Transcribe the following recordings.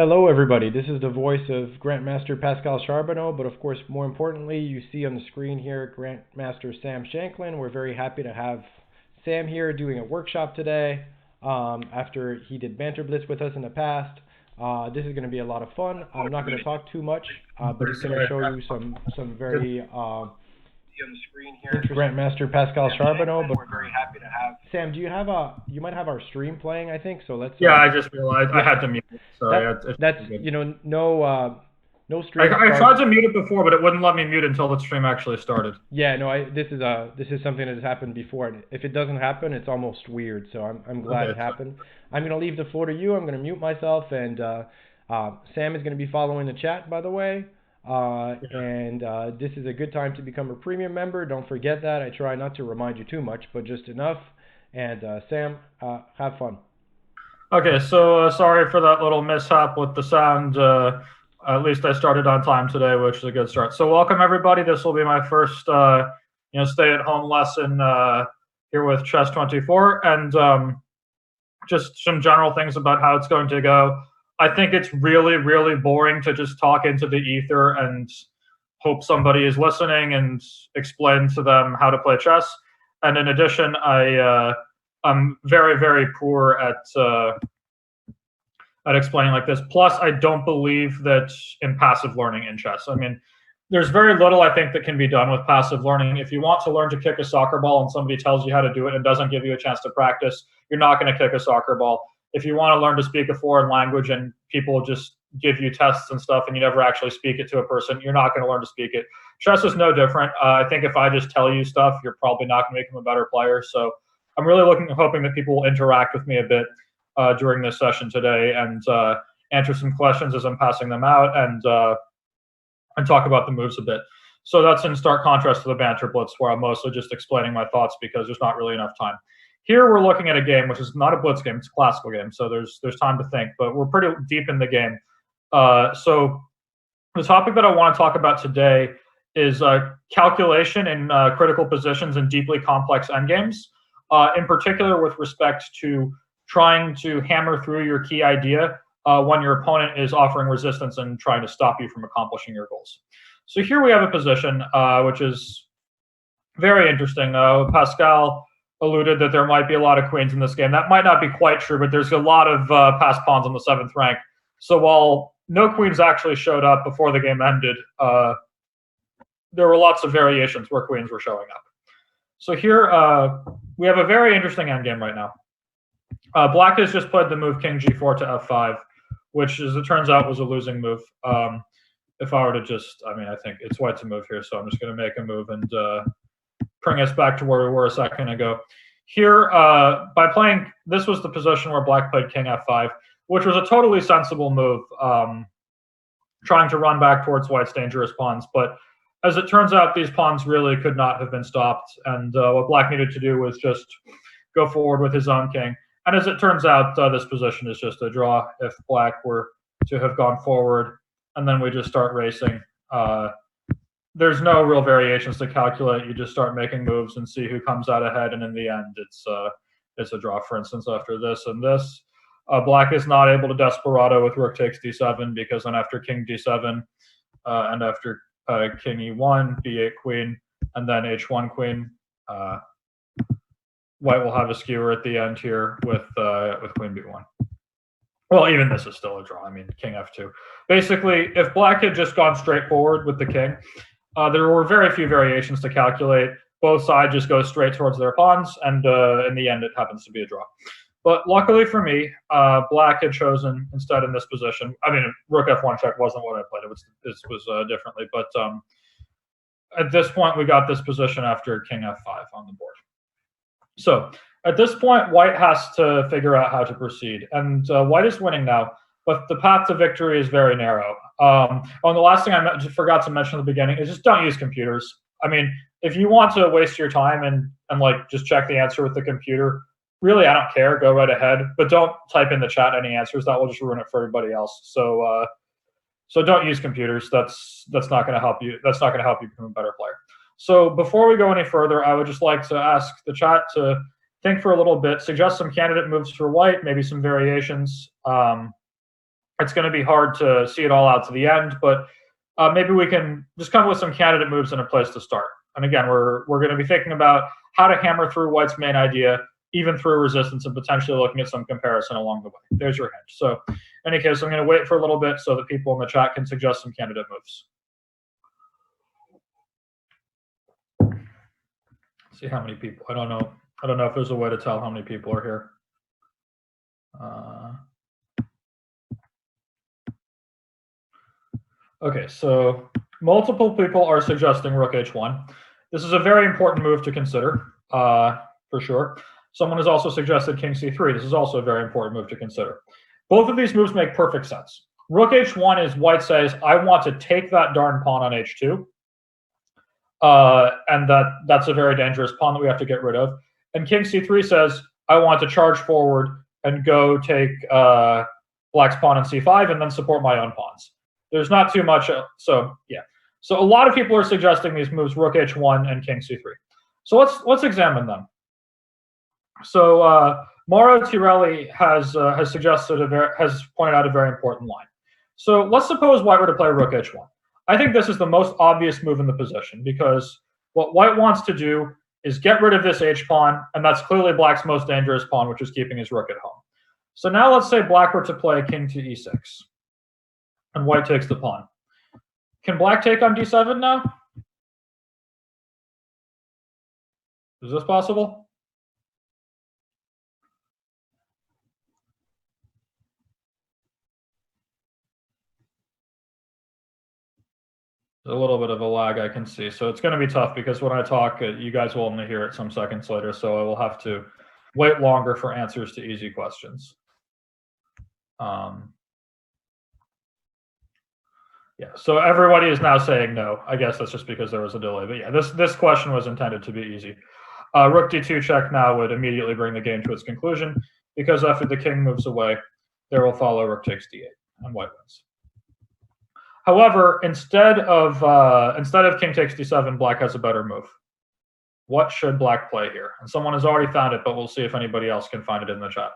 Hello, everybody. This is the voice of Grandmaster Pascal Charbonneau, but of course, more importantly, you see on the screen here Grandmaster Sam Shankland. We're very happy to have Sam here doing a workshop today after he did Banter Blitz with us in the past. This is going to be a lot of fun. I'm not going to talk too much, but he's going to show you some very interesting Grandmaster Pascal Charbonneau. But we're very happy to have Sam. Do you have you might have our stream playing? I think so. Let's Yeah, I just realized I yeah. had to mute it. Sorry, it's That's good. no I, stream I tried starts. to mute it before, but it wouldn't let me mute until the stream actually started. Yeah, no, this is something that has happened before. And if it doesn't happen, it's almost weird. So I'm glad Okay, it happened. I'm gonna leave the floor to you. I'm gonna mute myself, and Sam is gonna be following the chat, by the way. And this is a good time to become a premium member. Don't forget that. I try not to remind you too much, but just enough. And Sam, have fun. okay, so sorry for that little mishap with the sound. At least I started on time today, which is a good start. So welcome everybody. This will be my first stay-at-home lesson here with Chess 24, and just some general things about how it's going to go. I think it's really, really boring to just talk into the ether and hope somebody is listening and explain to them how to play chess. And in addition, I'm very, very poor at explaining like this. Plus, I don't believe that in passive learning in chess. I mean, there's very little I think that can be done with passive learning. If you want to learn to kick a soccer ball and somebody tells you how to do it and doesn't give you a chance to practice, you're not going to kick a soccer ball. If you want to learn to speak a foreign language and people just give you tests and stuff and you never actually speak it to a person, you're not going to learn to speak it. Chess is no different. I think if I just tell you stuff, you're probably not going to make them a better player. So I'm really hoping that people will interact with me a bit during this session today and answer some questions as I'm passing them out and talk about the moves a bit. So that's in stark contrast to the Banter Blitz, where I'm mostly just explaining my thoughts because there's not really enough time. Here we're looking at a game which is not a blitz game; it's a classical game, so there's time to think. But we're pretty deep in the game. So the topic that I want to talk about today is calculation in critical positions in deeply complex endgames, in particular with respect to trying to hammer through your key idea when your opponent is offering resistance and trying to stop you from accomplishing your goals. So here we have a position which is very interesting. Pascal alluded that there might be a lot of queens in this game. That might not be quite true, but there's a lot of passed pawns on the 7th rank. So while no queens actually showed up before the game ended, there were lots of variations where queens were showing up. So here we have a very interesting endgame right now. Black has just played the move king g4 to f5, which, as it turns out, was a losing move. If I were to just, I think it's white to move here, so I'm just going to make a move and bring us back to where we were a second ago. Here, by playing, this was the position where black played king f5, which was a totally sensible move, trying to run back towards white's dangerous pawns. But as it turns out, these pawns really could not have been stopped, and what black needed to do was just go forward with his own king. And as it turns out, this position is just a draw if black were to have gone forward, and then we just start racing. There's no real variations to calculate. You just start making moves and see who comes out ahead, and in the end, it's a draw. For instance, after this and this, black is not able to desperado with rook takes d7 because then after king d7 and after king e1, b8 queen, and then h1 queen, white will have a skewer at the end here with queen b1. Well, even this is still a draw. I mean, king f2. Basically, if black had just gone straight forward with the king, there were very few variations to calculate. Both sides just go straight towards their pawns, and in the end, it happens to be a draw. But luckily for me, black had chosen instead in this position. I mean, rook f1 check wasn't what I played. This was differently. But at this point, we got this position after king f5 on the board. So at this point, white has to figure out how to proceed. And white is winning now, but the path to victory is very narrow. And the last thing I forgot to mention at the beginning is just don't use computers. I mean, if you want to waste your time and like just check the answer with the computer, really, I don't care. Go right ahead. But don't type in the chat any answers. That will just ruin it for everybody else. So so don't use computers. That's not going to help you. That's not going to help you become a better player. So before we go any further, I would just like to ask the chat to think for a little bit, suggest some candidate moves for white, maybe some variations. it's going to be hard to see it all out to the end, but maybe we can just come up with some candidate moves and a place to start. And again, we're going to be thinking about how to hammer through White's main idea, even through resistance, and potentially looking at some comparison along the way. There's your hint. So in any case, I'm going to wait for a little bit so that people in the chat can suggest some candidate moves. See how many people. I don't know if there's a way to tell how many people are here. Okay, so multiple people are suggesting rook h1. This is a very important move to consider, for sure. Someone has also suggested king c3. This is also a very important move to consider. Both of these moves make perfect sense. Rook h1 is White says, I want to take that darn pawn on h2. And that's a very dangerous pawn that we have to get rid of. And king c3 says, I want to charge forward and go take black's pawn on c5 and then support my own pawns. There's not too much. So yeah. So a lot of people are suggesting these moves, rook h1 and king c3. So let's examine them. So Mauro Tirelli has pointed out a very important line. So let's suppose White were to play rook h1. I think this is the most obvious move in the position because what White wants to do is get rid of this h-pawn, and that's clearly Black's most dangerous pawn, which is keeping his rook at home. So now let's say Black were to play king to e6, and White takes the pawn. Can Black take on d7 now? Is this possible? A little bit of a lag I can see. So it's going to be tough because when I talk, you guys will only hear it some seconds later. So I will have to wait longer for answers to easy questions. Yeah, so everybody is now saying no. I guess that's just because there was a delay. But yeah, this question was intended to be easy. Rook d2 check now would immediately bring the game to its conclusion because after the king moves away, there will follow rook takes d8 and White wins. However, instead of king takes d7, Black has a better move. What should Black play here? And someone has already found it, but we'll see if anybody else can find it in the chat.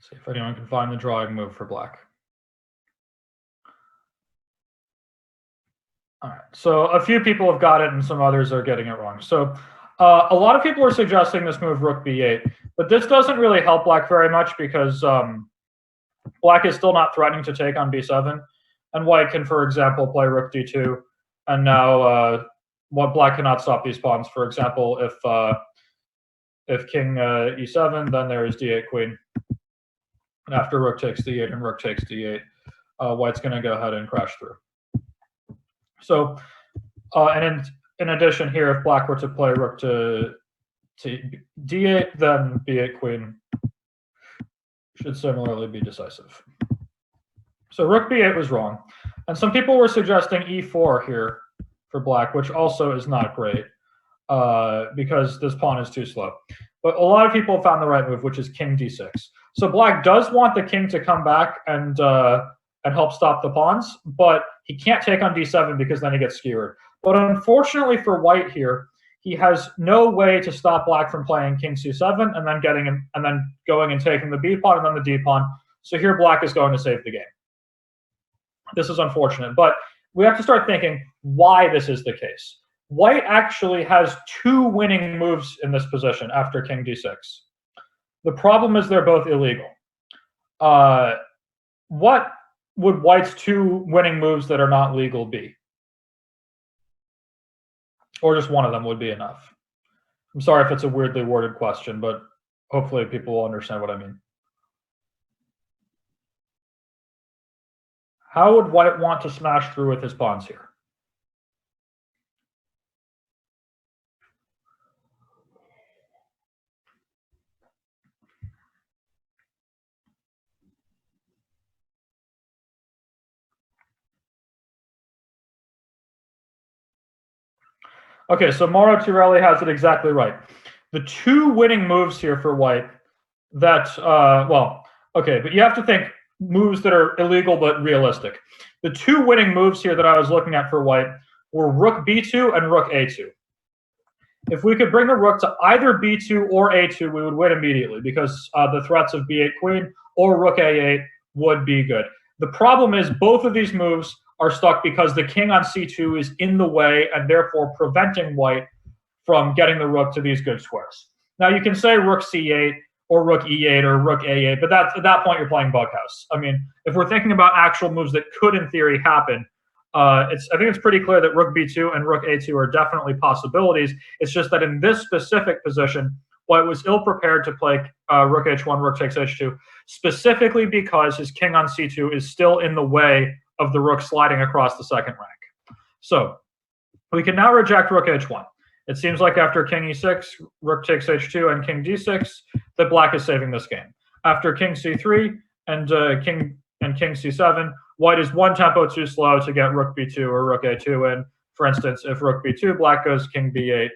See if anyone can find the drawing move for Black. All right, so a few people have got it and some others are getting it wrong. So a lot of people are suggesting this move rook b8, but this doesn't really help Black very much because Black is still not threatening to take on b7, and White can, for example, play rook d2, and now Black cannot stop these pawns. For example, if king e7, then there is d8 queen. And after rook takes d8 and rook takes d8, White's going to go ahead and crash through. So, and in addition here, if Black were to play rook to d8, then b8 queen should similarly be decisive. So rook b8 was wrong. And some people were suggesting e4 here for Black, which also is not great because this pawn is too slow. But a lot of people found the right move, which is king d6. So Black does want the king to come back and help stop the pawns, but he can't take on d7 because then he gets skewered. But unfortunately for White here, he has no way to stop Black from playing king c7 and then going and taking the b pawn and then the d pawn. So here Black is going to save the game. This is unfortunate, but we have to start thinking why this is the case. White actually has two winning moves in this position after king d6. The problem is they're both illegal. What would White's two winning moves that are not legal be? Or just one of them would be enough. I'm sorry if it's a weirdly worded question, but hopefully people will understand what I mean. How would White want to smash through with his pawns here? Okay, so Mauro Tirelli has it exactly right. The two winning moves here for white that, but you have to think moves that are illegal but realistic. The two winning moves here that I was looking at for white were rook b2 and rook a2. If we could bring the rook to either b2 or a2, we would win immediately because the threats of b8 queen or rook a8 would be good. The problem is both of these moves are stuck because the king on c2 is in the way and therefore preventing white from getting the rook to these good squares. Now you can say rook c8 or rook e8 or rook a8, but at that point you're playing bughouse. I mean, if we're thinking about actual moves that could in theory happen, I think it's pretty clear that rook b2 and rook a2 are definitely possibilities. It's just that in this specific position, white was ill prepared to play rook h1, rook takes h2, specifically because his king on c2 is still in the way of the rook sliding across the second rank. So we can now reject rook h1. It seems like after king e6, rook takes h2, and king d6, that black is saving this game. After king c3 and king c7, white is one tempo too slow to get rook b2 or rook a2 in. For instance, if rook b2, black goes king b8,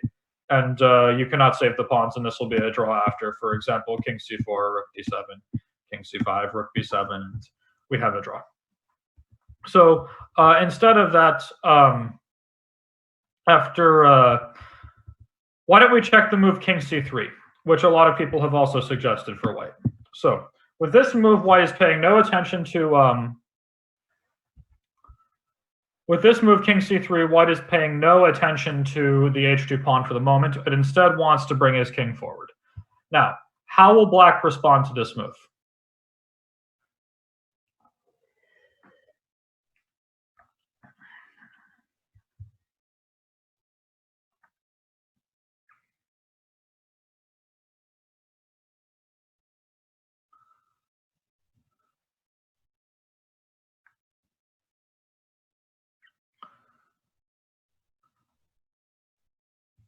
and you cannot save the pawns, and this will be a draw after. For example, king c4, rook d7, king c5, rook b7, and we have a draw. So instead of that, why don't we check the move king c3, which a lot of people have also suggested for white. So with this move, white is paying no attention to with this move, king c3, white is paying no attention to the h2 pawn for the moment, but instead wants to bring his king forward. Now, how will black respond to this move?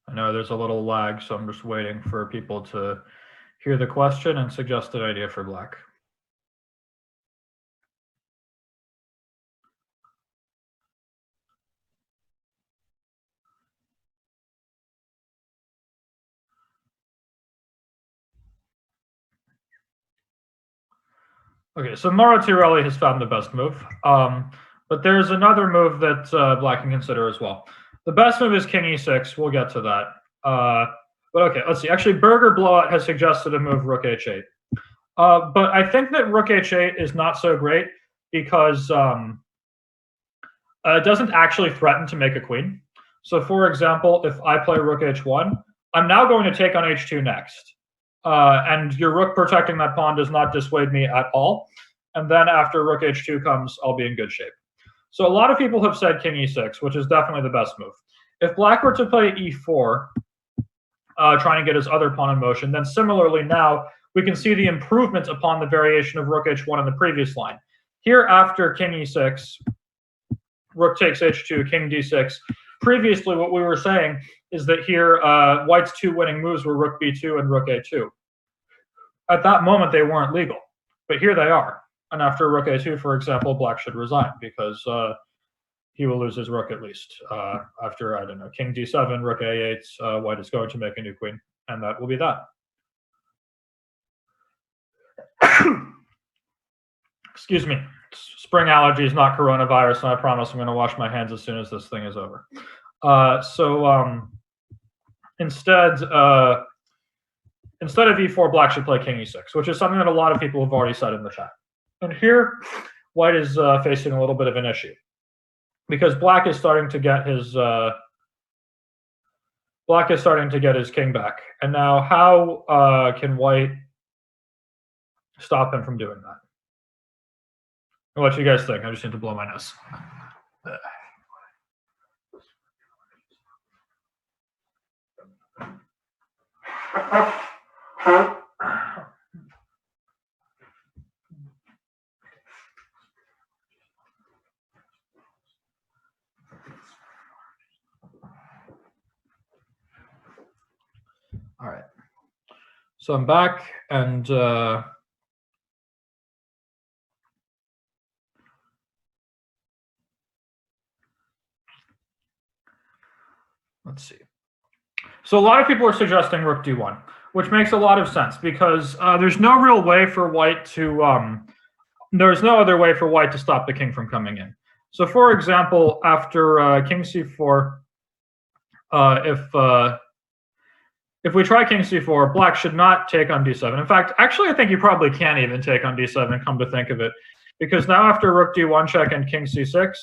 I know there's a little lag, so I'm just waiting for people to hear the question and suggest an idea for black. Okay, so Mauro Tirelli has found the best move, but there's another move that black can consider as well. The best move is king e6. We'll get to that. But okay, let's see. Actually, Burger Blowout has suggested a move rook h8. But I think that rook h8 is not so great because it doesn't actually threaten to make a queen. So for example, if I play rook h1, I'm now going to take on h2 next. And your rook protecting that pawn does not dissuade me at all. And then after rook h2 comes, I'll be in good shape. So a lot of people have said king e6, which is definitely the best move. If black were to play e4, trying to get his other pawn in motion, then similarly now we can see the improvement upon the variation of rook h1 in the previous line. Here after king e6, rook takes h2, king d6. Previously, what we were saying is that here white's two winning moves were rook b2 and rook a2. At that moment, they weren't legal, but here they are. And after rook a2, for example, black should resign because he will lose his rook at least. After, I don't know, king d7, rook a8, white is going to make a new queen, and that will be that. Excuse me. Spring allergies, not coronavirus, and I promise I'm going to wash my hands as soon as this thing is over. Instead of e4, black should play king e6, which is something that a lot of people have already said in the chat. And here, white is facing a little bit of an issue because black is starting to get his king back. And now, how can white stop him from doing that? What you guys think? I just need to blow my nose. All right. So I'm back, and let's see. So a lot of people are suggesting rook d1, which makes a lot of sense because there's no real way for white to there's no other way for white to stop the king from coming in. So for example, after king c4, if we try king c4, black should not take on d7. In fact, actually, I think you probably can't even take on d7, come to think of it, because now after rook d1 check and king c6,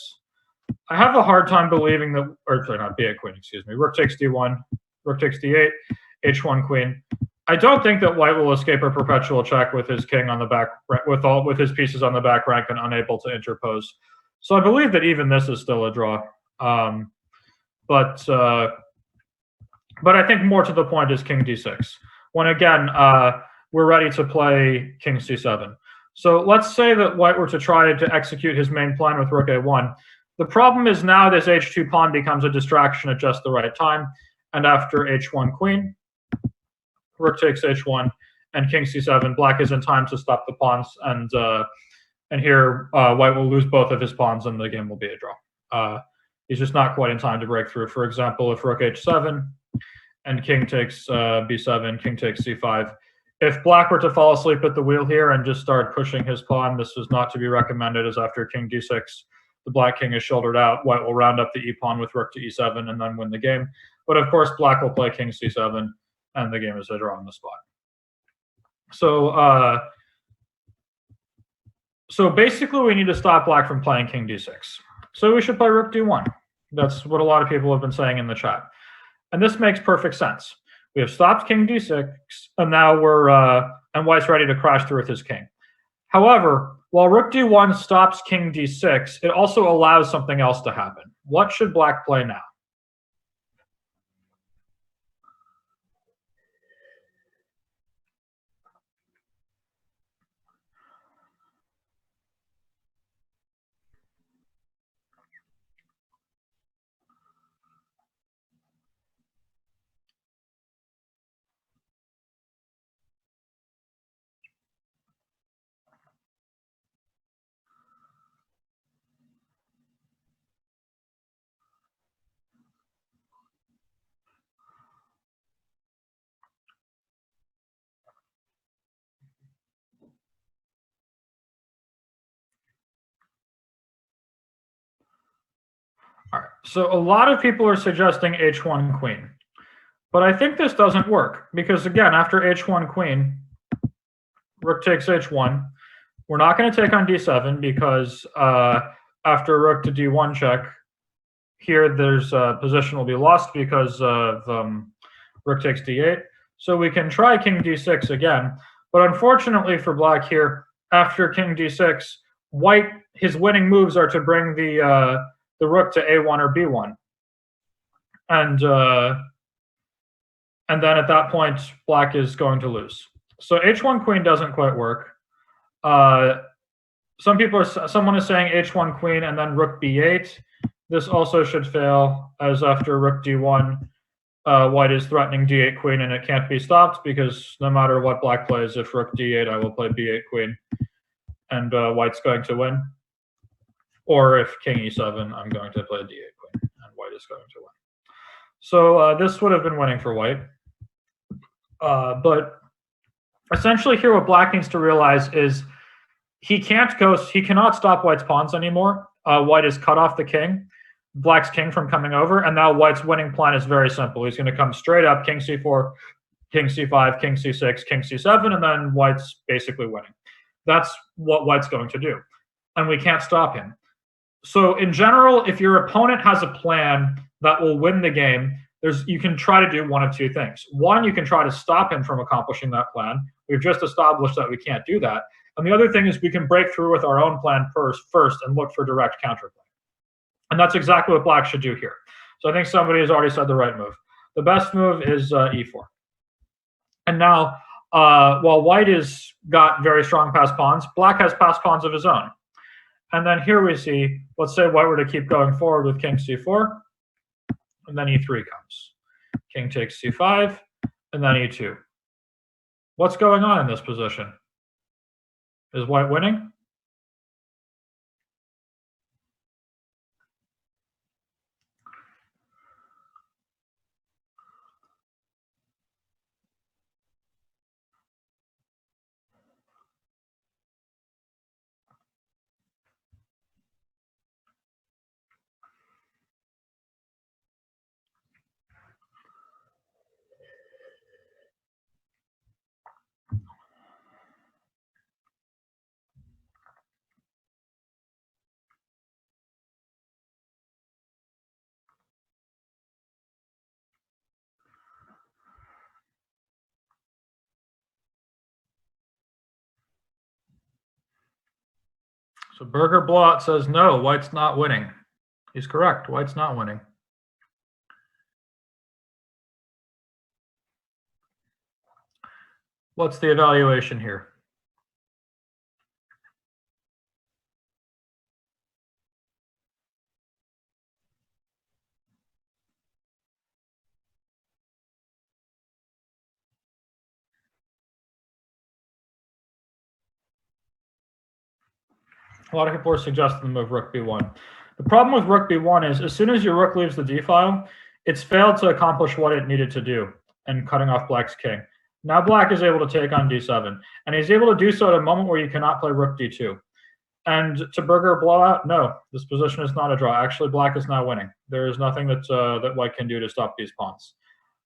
I have a hard time believing that, or sorry, not b8 queen, excuse me, rook takes d1, rook takes d8, h1 queen. I don't think that white will escape a perpetual check with his king on the back, with his pieces on the back rank and unable to interpose. So I believe that even this is still a draw. But I think more to the point is king d6. When again, we're ready to play king c7. So let's say that white were to try to execute his main plan with rook a1. The problem is now this h2 pawn becomes a distraction at just the right time. And after h1 queen, rook takes h1, and king c7, black is in time to stop the pawns. And here white will lose both of his pawns and the game will be a draw. He's just not quite in time to break through. For example, if rook h7 and king takes b7, king takes c5. If black were to fall asleep at the wheel here and just start pushing his pawn, this is not to be recommended, as after king d6, the black king is shouldered out. White will round up the e-pawn with rook to e7 and then win the game. But of course, black will play king c7, and the game is a draw on the spot. So basically, we need to stop black from playing king d6. So we should play rook d1. That's what a lot of people have been saying in the chat. And this makes perfect sense. We have stopped king d6, and now and white's ready to crash through with his king. However, while rook d1 stops king d6, it also allows something else to happen. What should black play now? All right, so a lot of people are suggesting h1 queen. But I think this doesn't work because, again, after h1 queen, rook takes h1. We're not going to take on d7 because after rook to d1 check, here there's position will be lost because of rook takes d8. So we can try king d6 again. But unfortunately for black here, after king d6, white, his winning moves are to bring the rook to a1 or b1. And then at that point, black is going to lose. So h1 queen doesn't quite work. Someone is saying h1 queen and then rook b8. This also should fail, as after rook d1, white is threatening d8 queen, and it can't be stopped because no matter what black plays, if rook d8, I will play b8 queen, and white's going to win. Or if king e7, I'm going to play d8 queen, and white is going to win. So this would have been winning for white. But essentially here what black needs to realize is he cannot stop white's pawns anymore. White has cut off the king, black's king from coming over, and now white's winning plan is very simple. He's going to come straight up, king c4, king c5, king c6, king c7, and then white's basically winning. That's what white's going to do, and we can't stop him. So in general, if your opponent has a plan that will win the game, you can try to do one of two things. One, you can try to stop him from accomplishing that plan. We've just established that we can't do that. And the other thing is we can break through with our own plan first and look for direct counterplay. And that's exactly what black should do here. So I think somebody has already said the right move. The best move is e4. And now, while white has got very strong passed pawns, black has passed pawns of his own. And then here we see, let's say white were to keep going forward with king c4, and then e3 comes. King takes c5, and then e2. What's going on in this position? Is white winning? So Burger Blowout says no, white's not winning. He's correct. White's not winning. What's the evaluation here? A lot of people are suggesting the move rook b1. The problem with rook b1 is as soon as your rook leaves the d file, it's failed to accomplish what it needed to do and cutting off black's king. Now black is able to take on d7, and he's able to do so at a moment where you cannot play rook d2. And to Burger Blowout, no, this position is not a draw. Actually, black is now winning. There is nothing that that white can do to stop these pawns.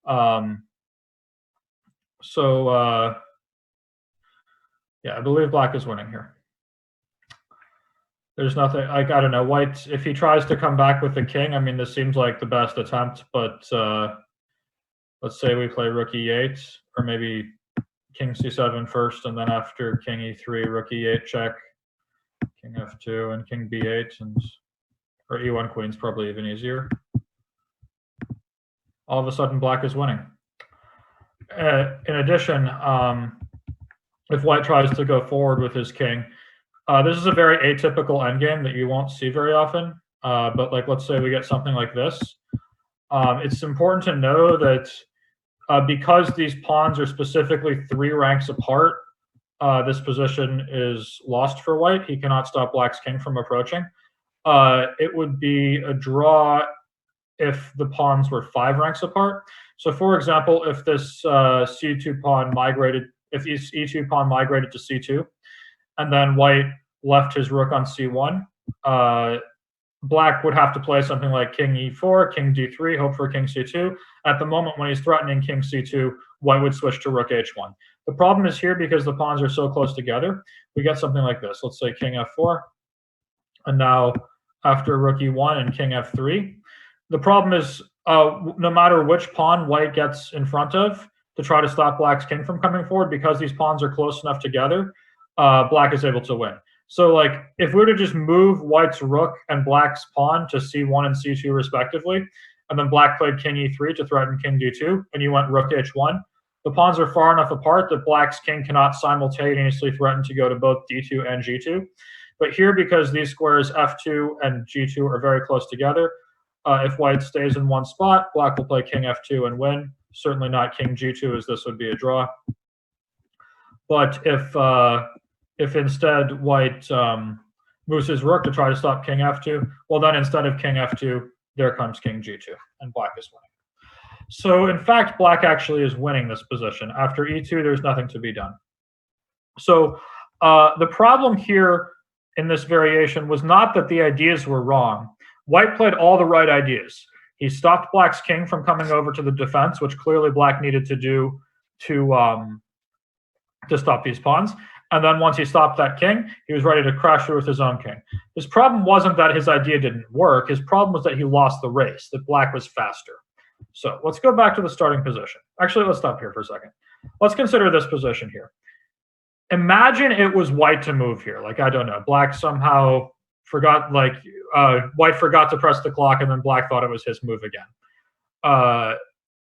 Yeah, I believe black is winning here. There's nothing, like, I don't know, white, if he tries to come back with the king, I mean, this seems like the best attempt, but let's say we play rook e8, or maybe king c7 first, and then after king e3, rook e8 check, king f2, and king b8, and or e1 queen's probably even easier. All of a sudden, black is winning. In addition, if white tries to go forward with his king, this is a very atypical endgame that you won't see very often. But like, let's say we get something like this. It's important to know that because these pawns are specifically 3 ranks apart, this position is lost for white. He cannot stop black's king from approaching. It would be a draw if the pawns were 5 ranks apart. So for example, if this c2 pawn migrated, if this e2 pawn migrated to c2, and then white left his rook on c1, black would have to play something like king e4, king d3, hope for king c2. At the moment when he's threatening king c2, white would switch to rook h1. The problem is here, because the pawns are so close together, we get something like this. Let's say king f4, and now after rook e1 and king f3. The problem is, no matter which pawn white gets in front of to try to stop black's king from coming forward, because these pawns are close enough together, black is able to win. So like, if we were to just move white's rook and black's pawn to c1 and c2 respectively, and then black played king e3 to threaten king d2, and you went rook h1, the pawns are far enough apart that black's king cannot simultaneously threaten to go to both d2 and g2. But here, because these squares f2 and g2 are very close together, if white stays in one spot, black will play king f2 and win. Certainly not king g2, as this would be a draw. But if instead white moves his rook to try to stop king f2, well, then instead of king f2, there comes king g2, and black is winning. So in fact, black actually is winning this position. After e2, there's nothing to be done. So the problem here in this variation was not that the ideas were wrong. White played all the right ideas. He stopped black's king from coming over to the defense, which clearly black needed to do to stop these pawns. And then once he stopped that king, he was ready to crash through with his own king. His problem wasn't that his idea didn't work. His problem was that he lost the race, that black was faster. So let's go back to the starting position. Actually, let's stop here for a second. Let's consider this position here. Imagine it was white to move here. Like, I don't know, black somehow forgot, like, white forgot to press the clock, and then black thought it was his move again.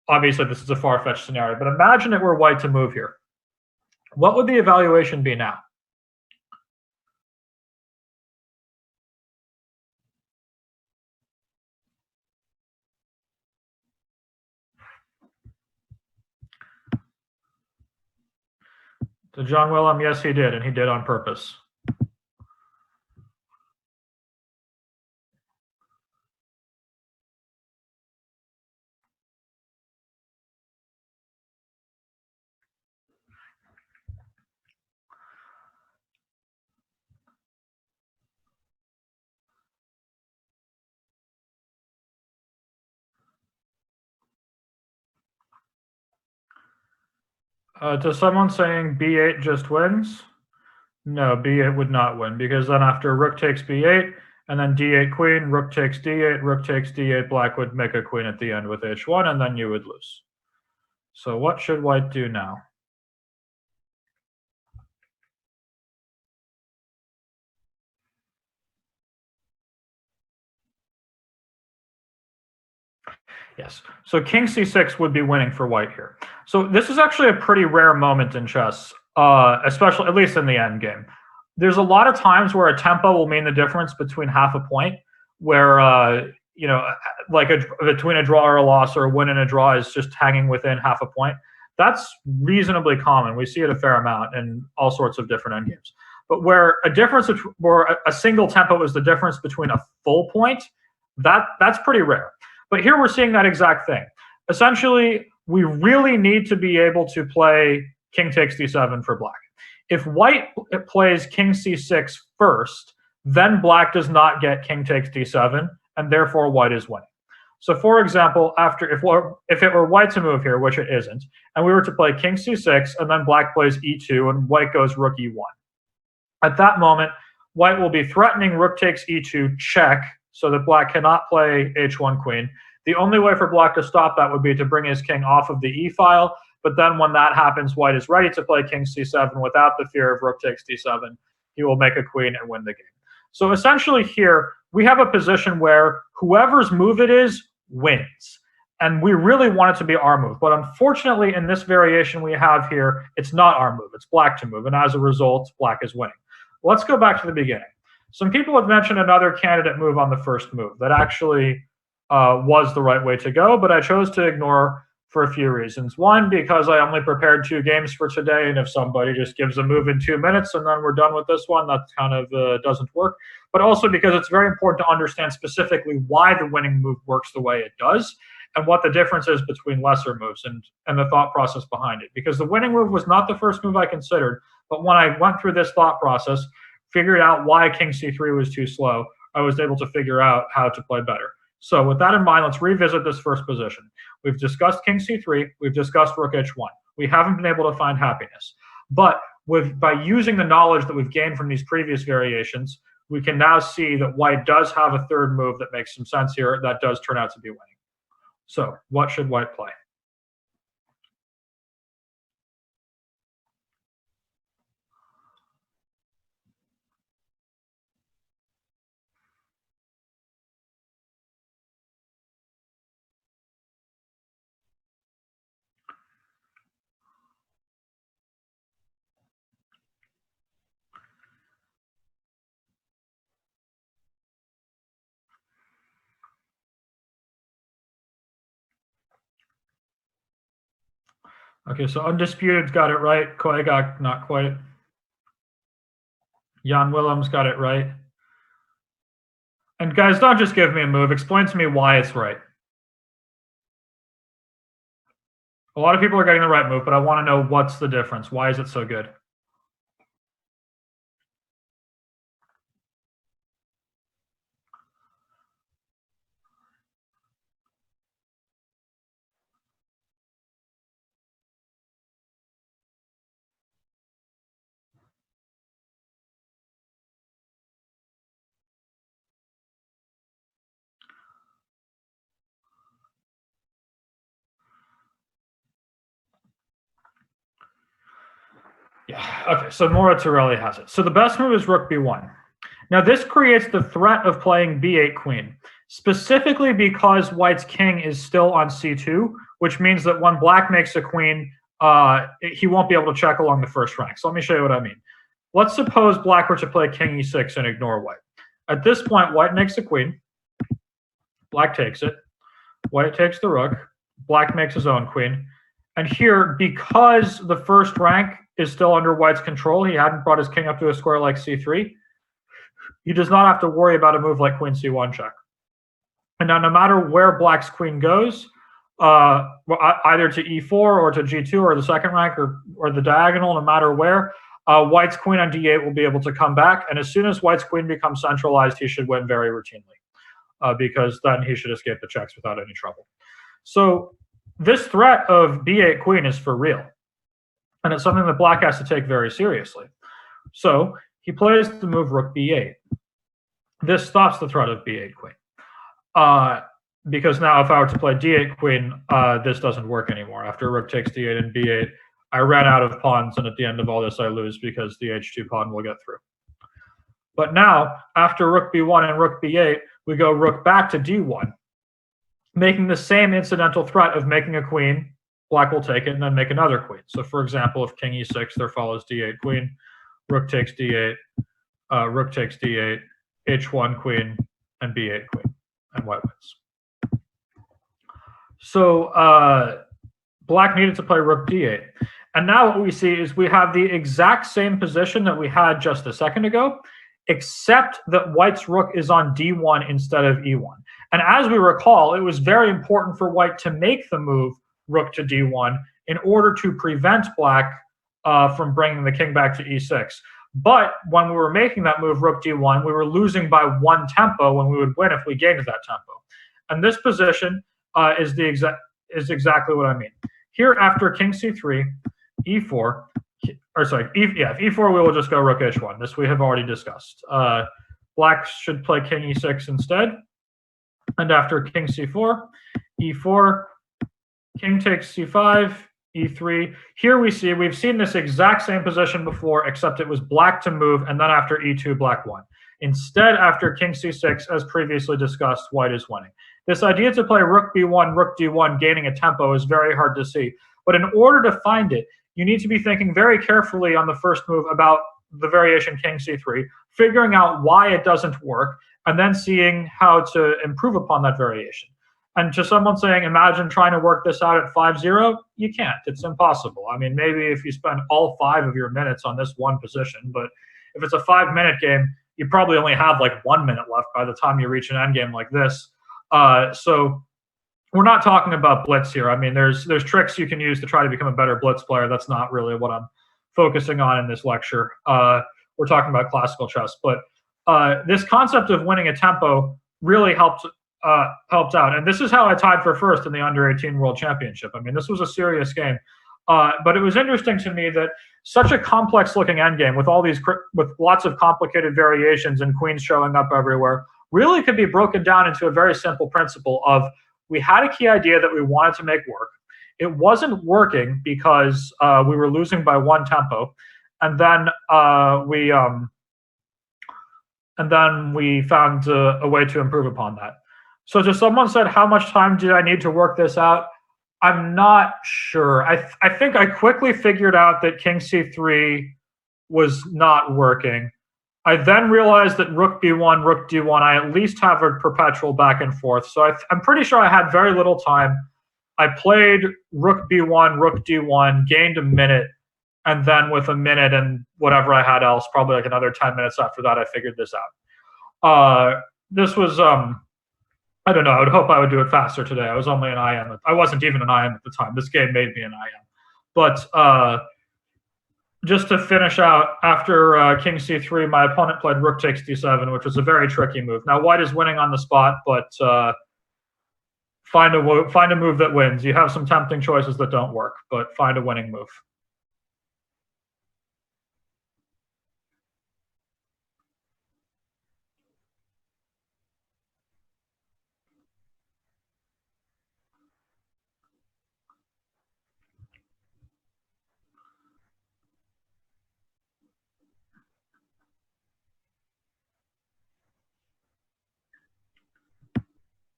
Obviously, this is a far-fetched scenario, but imagine it were white to move here. What would the evaluation be now? To John Willem, yes, he did, and he did on purpose. To someone saying b8 just wins, no, b8 would not win, because then after rook takes b8, and then d8 queen, rook takes d8, rook takes d8, black would make a queen at the end with h1, and then you would lose. So what should white do now? Yes. So king c6 would be winning for white here. So this is actually a pretty rare moment in chess, especially at least in the end game. There's a lot of times where a tempo will mean the difference between half a point, where like between a draw or a loss, or a win and a draw is just hanging within half a point. That's reasonably common. We see it a fair amount in all sorts of different end games. But where a single tempo is the difference between a full point, that's pretty rare. But here we're seeing that exact thing. Essentially, we really need to be able to play king takes d7 for black. If white plays king c6 first, then black does not get king takes d7, and therefore white is winning. So for example, if it were white to move here, which it isn't, and we were to play king c6, and then black plays e2, and white goes rook e1. At that moment, white will be threatening rook takes e2 check, so that black cannot play h1 queen. The only way for black to stop that would be to bring his king off of the e file, but then when that happens, white is ready to play king c7 without the fear of rook takes d7. He will make a queen and win the game. So essentially here, we have a position where whoever's move it is wins. And we really want it to be our move. But unfortunately, in this variation we have here, it's not our move. It's black to move. And as a result, black is winning. Let's go back to the beginning. Some people have mentioned another candidate move on the first move that actually was the right way to go, but I chose to ignore for a few reasons. One, because I only prepared 2 games for today, and if somebody just gives a move in 2 minutes and then we're done with this one, that kind of doesn't work. But also because it's very important to understand specifically why the winning move works the way it does, and what the difference is between lesser moves and the thought process behind it. Because the winning move was not the first move I considered, but when I went through this thought process, figured out why king c3 was too slow, I was able to figure out how to play better. So with that in mind, let's revisit this first position. We've discussed king c3, we've discussed rook h1. We haven't been able to find happiness. But by using the knowledge that we've gained from these previous variations, we can now see that white does have a third move that makes some sense here that does turn out to be winning. So what should white play? Okay, so Undisputed's got it right. Koegak, not quite. Jan Willems got it right. And guys, don't just give me a move. Explain to me why it's right. A lot of people are getting the right move, but I want to know what's the difference. Why is it so good? Yeah, okay, so Maura Torelli has it. So the best move is rook b1. Now this creates the threat of playing b8 queen, specifically because white's king is still on c2, which means that when black makes a queen, he won't be able to check along the first rank. So let me show you what I mean. Let's suppose black were to play king e6 and ignore white. At this point, white makes a queen, black takes it, white takes the rook, black makes his own queen, and here, because the first rank is still under white's control, he hadn't brought his king up to a square like c3, he does not have to worry about a move like queen c1 check. And now no matter where black's queen goes, either to e4 or to g2 or the second rank or the diagonal, no matter where, white's queen on d8 will be able to come back. And as soon as white's queen becomes centralized, he should win very routinely, because then he should escape the checks without any trouble. So this threat of b8 queen is for real. And it's something that black has to take very seriously. So he plays the move rook b8. This stops the threat of b8 queen. Because now if I were to play d8 queen, this doesn't work anymore. After rook takes d8 and b8, I ran out of pawns, and at the end of all this, I lose because the h2 pawn will get through. But now, after rook b1 and rook b8, we go rook back to d1. making the same incidental threat of making a queen. Black will take it and then make another queen. So, for example, if king e6, there follows d8 queen, rook takes d8, rook takes d8, h1 queen, and b8 queen, and white wins. So black needed to play rook d8. And now what we see is we have the exact same position that we had just a second ago, except that white's rook is on d1 instead of e1. And as we recall, it was very important for white to make the move rook to d1 in order to prevent black from bringing the king back to e6. But when we were making that move rook d1, we were losing by 1 tempo when we would win if we gained that tempo. And this position is exactly what I mean. Here, after king c3, e4, or sorry, e4, we will just go rook h1. This we have already discussed. Black should play king e6 instead. And after king c4, e4, king takes c5, e3. Here we see, we've seen this exact same position before, except it was black to move, and then after e2, black won. Instead, after king c6, as previously discussed, white is winning. This idea to play rook b1, rook d1, gaining a tempo is very hard to see. But in order to find it, you need to be thinking very carefully on the first move about the variation king c3, figuring out why it doesn't work, and then seeing how to improve upon that variation. And to someone saying, imagine trying to work this out at 5-0, you can't. It's impossible. I mean, maybe if you spend all 5 of your minutes on this one position, but if it's a 5-minute game, you probably only have like 1 minute left by the time you reach an endgame like this. So we're not talking about blitz here. I mean, there's tricks you can use to try to become a better blitz player. That's not really what I'm focusing on in this lecture. We're talking about classical chess. But this concept of winning a tempo really helped out. And this is how I tied for first in the under-18 World Championship. I mean, this was a serious game. But it was interesting to me that such a complex-looking endgame with lots of complicated variations and queens showing up everywhere really could be broken down into a very simple principle of we had a key idea that we wanted to make work. It wasn't working because we were losing by 1 tempo, and then we found a way to improve upon that. So just someone said, how much time did I need to work this out? I'm not sure. I think I quickly figured out that king c3 was not working. I then realized that rook b1, rook d1, I at least have a perpetual back and forth. So I'm pretty sure I had very little time. I played rook b1, rook d1, gained a minute, and then with a minute and whatever I had else, probably like another 10 minutes after that, I figured this out. This was, I don't know, I would hope I would do it faster today. I was only an IM. I wasn't even an IM at the time. This game made me an IM. But just to finish out, after king c3, my opponent played rook takes d7, which was a very tricky move. Now, white is winning on the spot, but find a move that wins. You have some tempting choices that don't work, but find a winning move.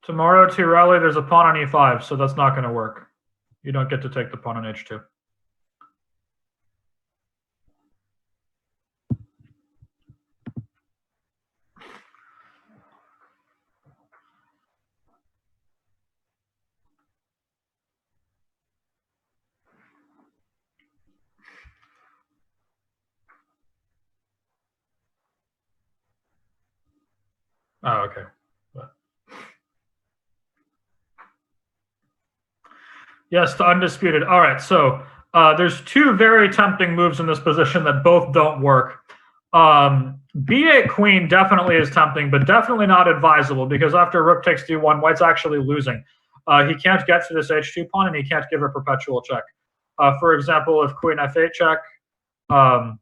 Tomorrow, Tirelli, there's a pawn on e5, so that's not going to work. You don't get to take the pawn on h2. Oh, okay. Yes, to undisputed. All right, so there's 2 very tempting moves in this position that both don't work. B8 queen definitely is tempting, but definitely not advisable because after rook takes d1, white's actually losing. He can't get to this h2 pawn, and he can't give a perpetual check. For example, if queen f8 check, I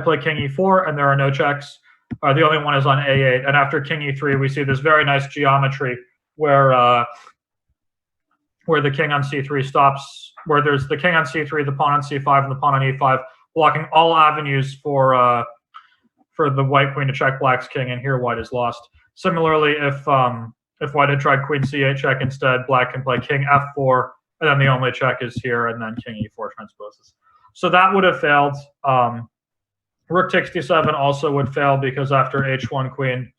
play king e4, and there are no checks. The only one is on a8, and after king e3, we see this very nice geometry where the king on c3 stops, where there's the king on c3, the pawn on c5, and the pawn on e5, blocking all avenues for the white queen to check black's king, and here white is lost. Similarly, if If white had tried queen c8 check instead, black can play king f4, and then the only check is here, and then king e4 transposes. So that would have failed. Rook takes d7 also would fail because after h1 queen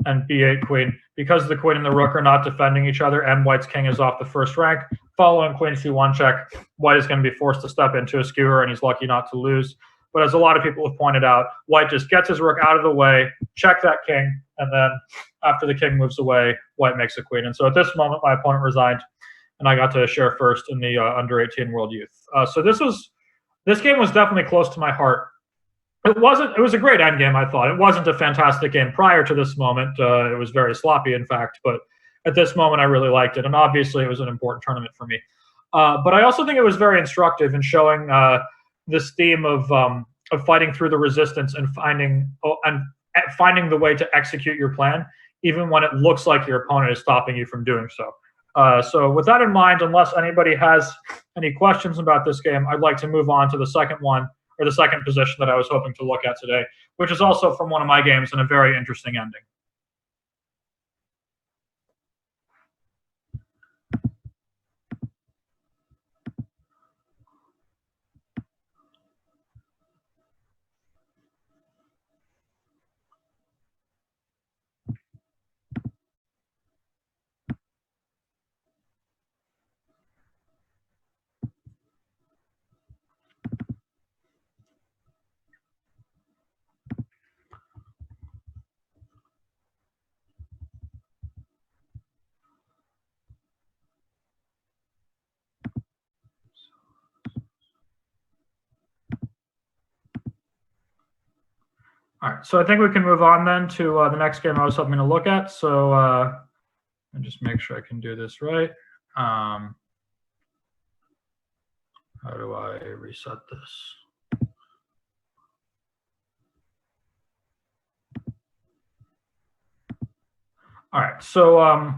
and b8 queen, because the queen and the rook are not defending each other and white's king is off the first rank, following queen c1 check, white is going to be forced to step into a skewer, and he's lucky not to lose. But as a lot of people have pointed out, white just gets his rook out of the way, check that king, and then after the king moves away, white makes a queen. And so at this moment, my opponent resigned, and I got to share first in the under 18 World Youth. So this game was definitely close to my heart. It was a great endgame, I thought. It wasn't a fantastic game prior to this moment. It was very sloppy, in fact, but at this moment, I really liked it. And obviously, it was an important tournament for me. But I also think it was very instructive in showing this theme of fighting through the resistance and finding the way to execute your plan, even when it looks like your opponent is stopping you from doing so. So with that in mind, unless anybody has any questions about this game, I'd like to move on to the second one, or the second position that I was hoping to look at today, which is also from one of my games and a very interesting ending. All right, so I think we can move on then to the next game I was hoping to look at. So I'll just make sure I can do this right. How do I reset this? All right, so I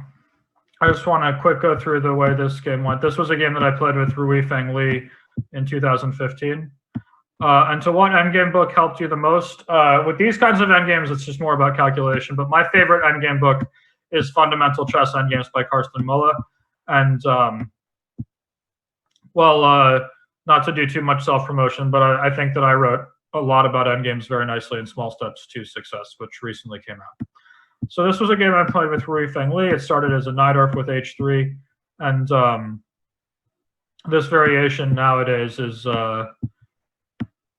just want to quick go through the way this game went. This was a game that I played with Rui Feng Li in 2015. And to what endgame book helped you the most? With these kinds of endgames, it's just more about calculation. But my favorite endgame book is Fundamental Chess Endgames by Karsten Muller. And, not to do too much self-promotion, but I think that I wrote a lot about endgames very nicely in Small Steps to Success, which recently came out. So this was a game I played with Rui Feng Li. It started as a Najdorf with h3. And this variation nowadays is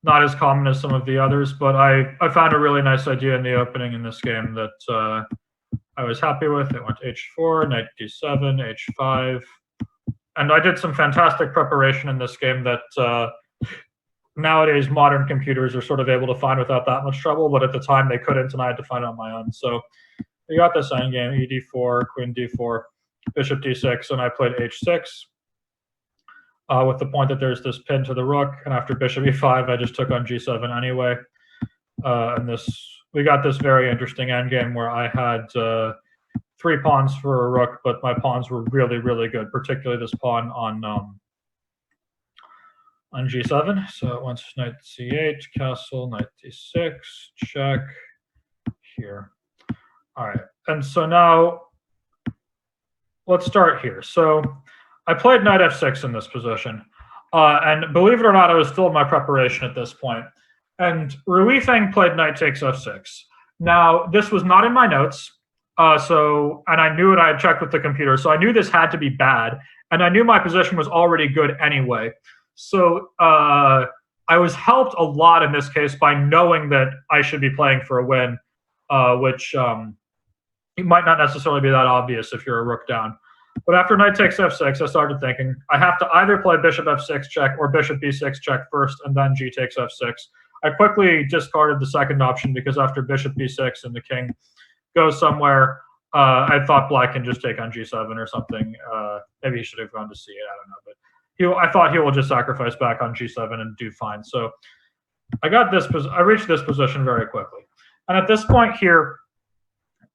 not as common as some of the others, but I found a really nice idea in the opening in this game that I was happy with. It went h4, knight d7, h5. And I did some fantastic preparation in this game that nowadays modern computers are sort of able to find without that much trouble, but at the time they couldn't, and I had to find it on my own. So we got this endgame, ed4, queen d4, bishop d6, and I played h6. With the point that there's this pin to the rook, and after bishop e5, I just took on g7 anyway. And we got this very interesting endgame where I had 3 pawns for a rook, but my pawns were really, really good, particularly this pawn on g7. So it went knight c8, castle, knight d6, check, here. All right, and so now let's start here. So I played knight f6 in this position, and believe it or not, I was still in my preparation at this point. And Rui Feng played knight takes f6. Now, this was not in my notes, and I knew it. I had checked with the computer, so I knew this had to be bad, and I knew my position was already good anyway. So I was helped a lot in this case by knowing that I should be playing for a win, which it might not necessarily be that obvious if you're a rook down. But after knight takes f6, I started thinking, I have to either play bishop f6 check or bishop b6 check first, and then g takes f6. I quickly discarded the second option because after bishop b6 and the king goes somewhere, I thought black can just take on g7 or something. Maybe he should have gone to c8, I don't know. But I thought he will just sacrifice back on g7 and do fine. So I reached this position very quickly. And at this point here,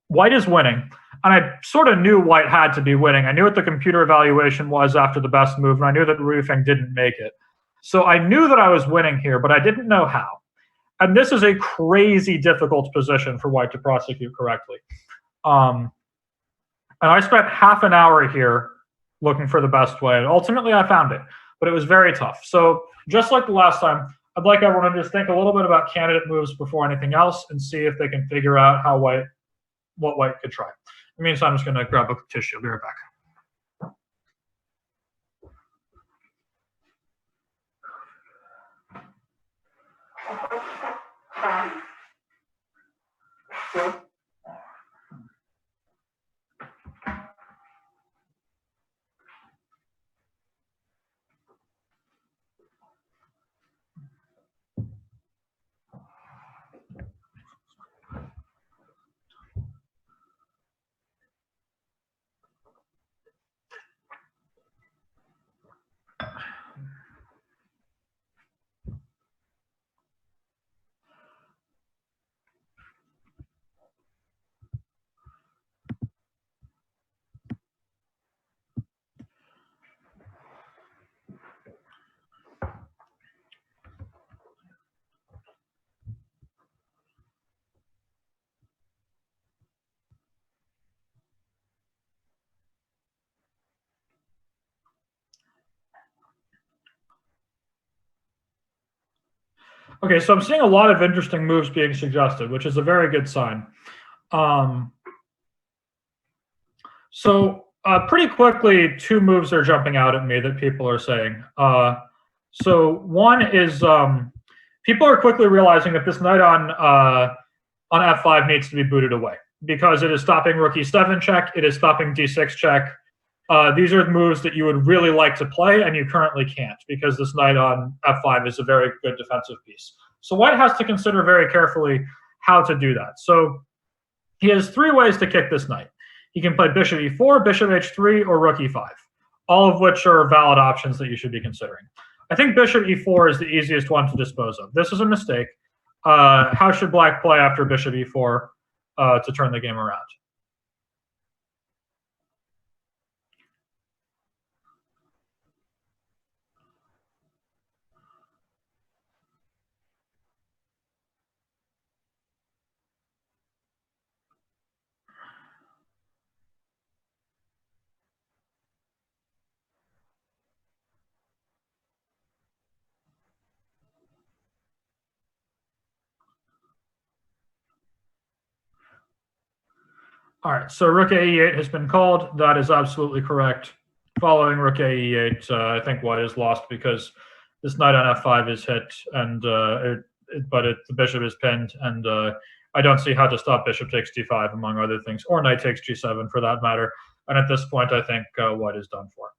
white is winning. And I sort of knew white had to be winning. I knew what the computer evaluation was after the best move, and I knew that Rui Feng didn't make it. So I knew that I was winning here, but I didn't know how. And this is a crazy difficult position for white to prosecute correctly. And I spent half an hour here looking for the best way. And ultimately, I found it, but it was very tough. So just like the last time, I'd like everyone to just think a little bit about candidate moves before anything else and see if they can figure out what white could try. In the meantime, I'm just going to grab a tissue. I'll be right back. Okay, so I'm seeing a lot of interesting moves being suggested, which is a very good sign. Pretty quickly, two moves are jumping out at me that people are saying. So one is people are quickly realizing that this knight on f5 needs to be booted away because it is stopping rook e7 check, it is stopping d6 check. These are moves that you would really like to play, and you currently can't because this knight on f5 is a very good defensive piece. So white has to consider very carefully how to do that. So he has three ways to kick this knight. He can play bishop e4, bishop h3, or rook e5, all of which are valid options that you should be considering. I think bishop e4 is the easiest one to dispose of. This is a mistake. How should black play after bishop e4 to turn the game around? All right, so rook a e8 has been called. That is absolutely correct. Following rook a e8, I think white is lost because this knight on f5 is hit, and the bishop is pinned, and I don't see how to stop bishop takes d5, among other things, or knight takes g7 for that matter. And at this point, I think white is done for.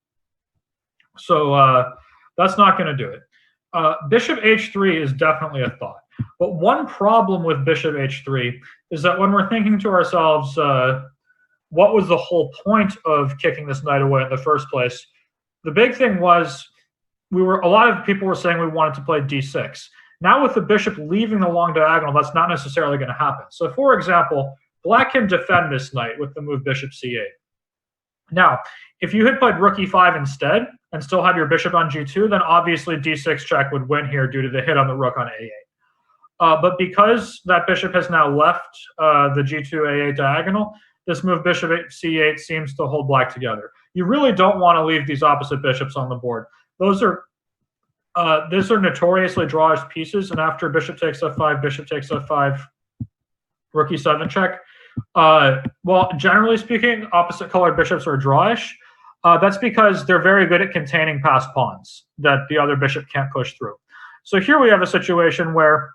So that's not going to do it. Bishop h3 is definitely a thought. But one problem with bishop h3 is that when we're thinking to ourselves, what was the whole point of kicking this knight away in the first place? The big thing was a lot of people were saying we wanted to play d6. Now with the bishop leaving the long diagonal, that's not necessarily going to happen. So for example, black can defend this knight with the move bishop c8. Now, if you had played rook e5 instead and still had your bishop on g2, then obviously d6 check would win here due to the hit on the rook on a8. But because that bishop has now left the g2 a8 diagonal, this move bishop c8 seems to hold black together. You really don't want to leave these opposite bishops on the board. These are notoriously drawish pieces, and after bishop takes f5, rook e7 check. Well, generally speaking, opposite colored bishops are drawish. That's because they're very good at containing passed pawns that the other bishop can't push through. So here we have a situation where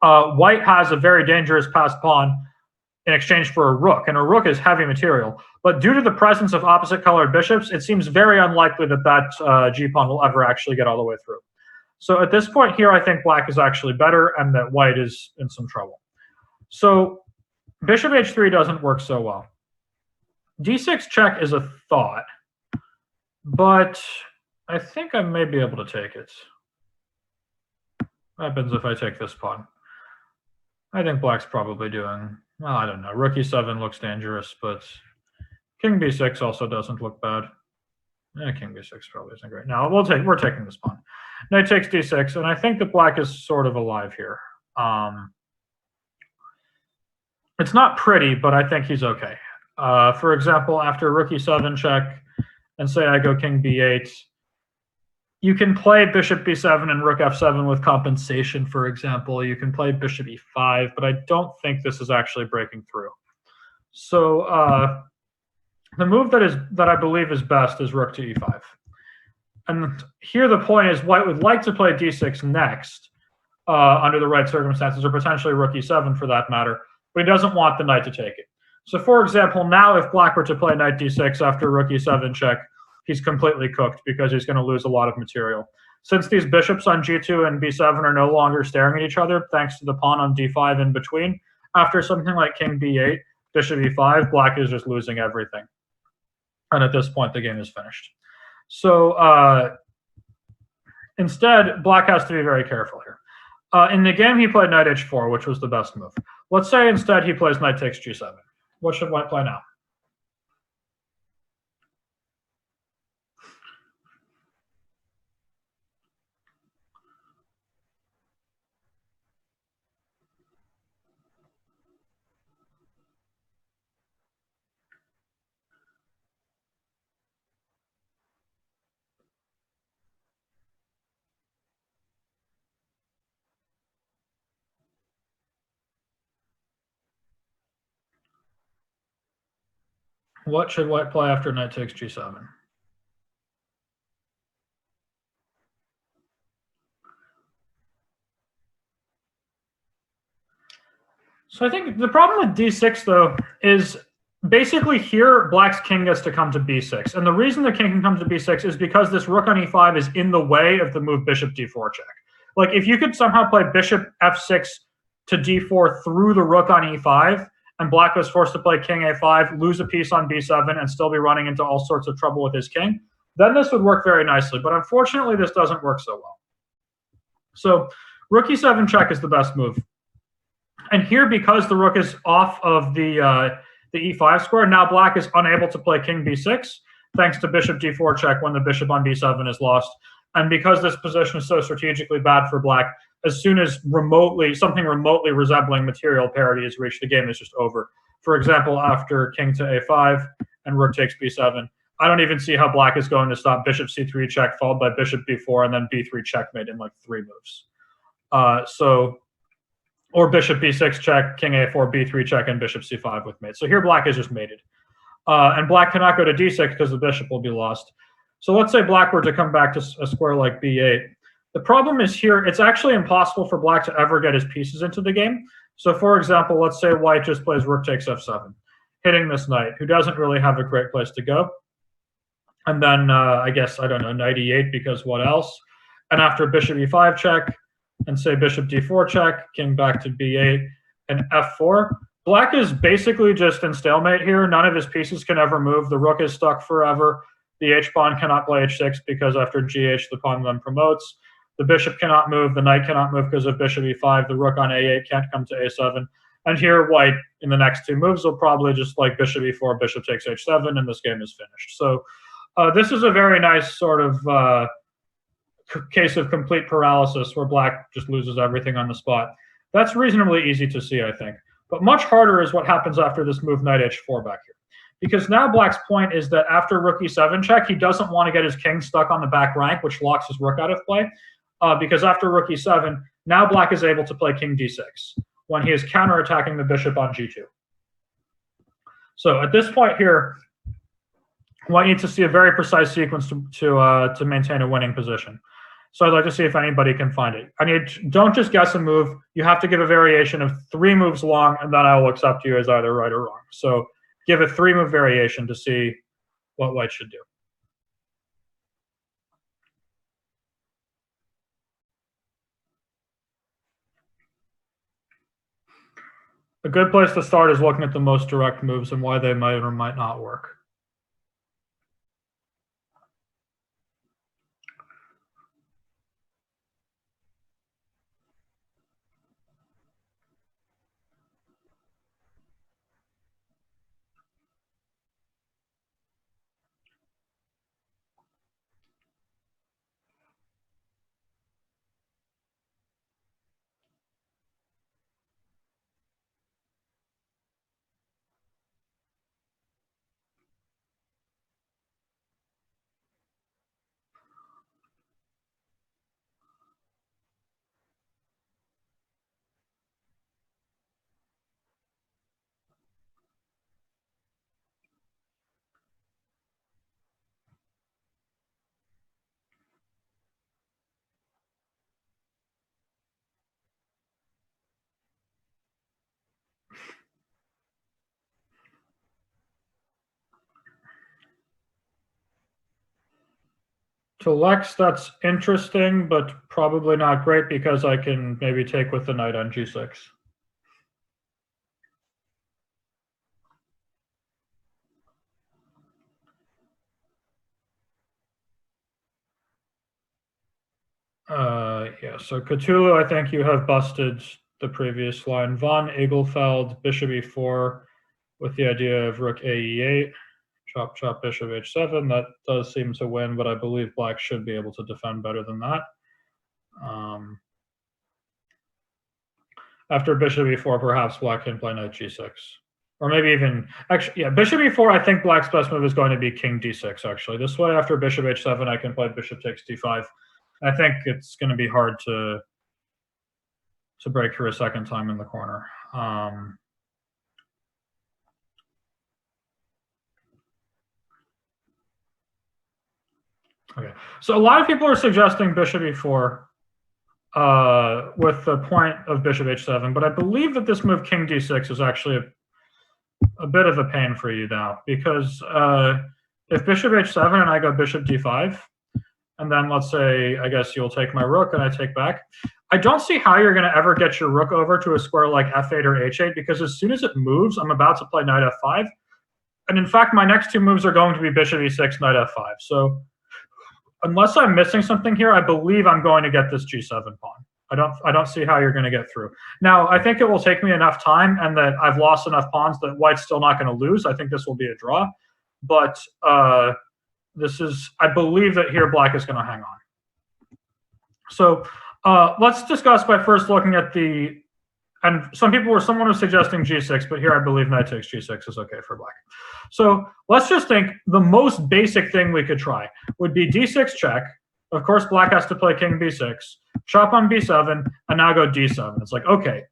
white has a very dangerous passed pawn in exchange for a rook, and a rook is heavy material. But due to the presence of opposite colored bishops, it seems very unlikely that that g-pawn will ever actually get all the way through. So at this point here, I think black is actually better and that white is in some trouble. So bishop h3 doesn't work so well. d6 check is a thought, but I think I may be able to take it. What happens if I take this pawn? I think black's probably doing, well, I don't know. Rook e7 looks dangerous, but king b6 also doesn't look bad. King b6 probably isn't great. Now we're taking this pawn. Knight takes d6, and I think that black is sort of alive here. It's not pretty, but I think he's okay. For example, after rook e7 check, and say I go king b8, you can play bishop b7 and rook f7 with compensation, for example. You can play bishop e5, but I don't think this is actually breaking through. So the move that I believe is best is rook to e5. And here the point is white would like to play d6 next under the right circumstances, or potentially rook e7 for that matter, but he doesn't want the knight to take it. So for example, now if black were to play knight d6 after rook e7 check, he's completely cooked because he's going to lose a lot of material. Since these bishops on g2 and b7 are no longer staring at each other, thanks to the pawn on d5 in between, after something like king b8, bishop e5, black is just losing everything. And at this point, the game is finished. So instead, black has to be very careful here. In the game, he played knight h4, which was the best move. Let's say instead he plays knight takes g7. What should white play now? What should white play after knight takes g7? So I think the problem with d6, though, is basically here black's king gets to come to b6. And the reason the king can come to b6 is because this rook on e5 is in the way of the move bishop d4 check. Like, if you could somehow play bishop f6 to d4 through the rook on e5, and black was forced to play king a5, lose a piece on b7, and still be running into all sorts of trouble with his king, then this would work very nicely. But unfortunately, this doesn't work so well. So rook e7 check is the best move. And here, because the rook is off of the e5 square, now black is unable to play king b6, thanks to bishop d4 check when the bishop on b7 is lost. And because this position is so strategically bad for black, as soon as something remotely resembling material parity is reached, the game is just over. For example, after king to a5 and rook takes b7, I don't even see how black is going to stop bishop c3 check, followed by bishop b4, and then b3 checkmate in like 3 moves. Or bishop b6 check, king a4, b3 check, and bishop c5 with mate. So here black is just mated. And black cannot go to d6 because the bishop will be lost. So let's say black were to come back to a square like b8. The problem is here, it's actually impossible for black to ever get his pieces into the game. So for example, let's say white just plays rook takes f7, hitting this knight, who doesn't really have a great place to go. And then, I guess, I don't know, knight e8, because what else? And after bishop e5 check, and say bishop d4 check, king back to b8, and f4. Black is basically just in stalemate here. None of his pieces can ever move. The rook is stuck forever. The h-pawn cannot play h6 because after gh, the pawn then promotes. The bishop cannot move. The knight cannot move because of bishop e5. The rook on a8 can't come to a7. And here, white, in the next 2 moves, will probably just like bishop e4, bishop takes h7, and this game is finished. So this is a very nice sort of case of complete paralysis where black just loses everything on the spot. That's reasonably easy to see, I think. But much harder is what happens after this move knight h4 back here. Because now black's point is that after rook e7 check, he doesn't want to get his king stuck on the back rank, which locks his rook out of play. Because after rook e7, now black is able to play king d6 when he is counterattacking the bishop on g2. So at this point here, white needs to see a very precise sequence to maintain a winning position. So I'd like to see if anybody can find it. Don't just guess a move. You have to give a variation of 3 moves long, and then I will accept you as either right or wrong. So give a 3-move variation to see what white should do. A good place to start is looking at the most direct moves and why they might or might not work. To Lex, that's interesting, but probably not great because I can maybe take with the knight on g6. Yeah, so Cthulhu, I think you have busted the previous line. Von Egelfeld, bishop e4, with the idea of rook ae8, chop chop bishop h7. That does seem to win, but I believe black should be able to defend better than that. After bishop e4, perhaps black can play knight g6. Or maybe even, actually, yeah, bishop e4, I think black's best move is going to be king d6, actually. This way, after bishop h7, I can play bishop takes d5. I think it's going to be hard to break through a second time in the corner. Okay, so a lot of people are suggesting bishop e4 with the point of bishop h7, but I believe that this move king d6 is actually a bit of a pain for you now, because if bishop h7 and I go bishop d5, and then let's say, I guess you'll take my rook and I take back, I don't see how you're going to ever get your rook over to a square like f8 or h8, because as soon as it moves, I'm about to play knight f5. And in fact, my next two moves are going to be bishop e6, knight f5. So unless I'm missing something here, I believe I'm going to get this g7 pawn. I don't see how you're going to get through. Now, I think it will take me enough time and that I've lost enough pawns that white's still not going to lose. I think this will be a draw. But this is, I believe that here black is going to hang on. So let's discuss by first looking at the, and someone was suggesting g6, but here I believe knight takes g6 is okay for black. So let's just think the most basic thing we could try would be d6 check. Of course, black has to play king b6, chop on b7, and now go d7. It's like, okay,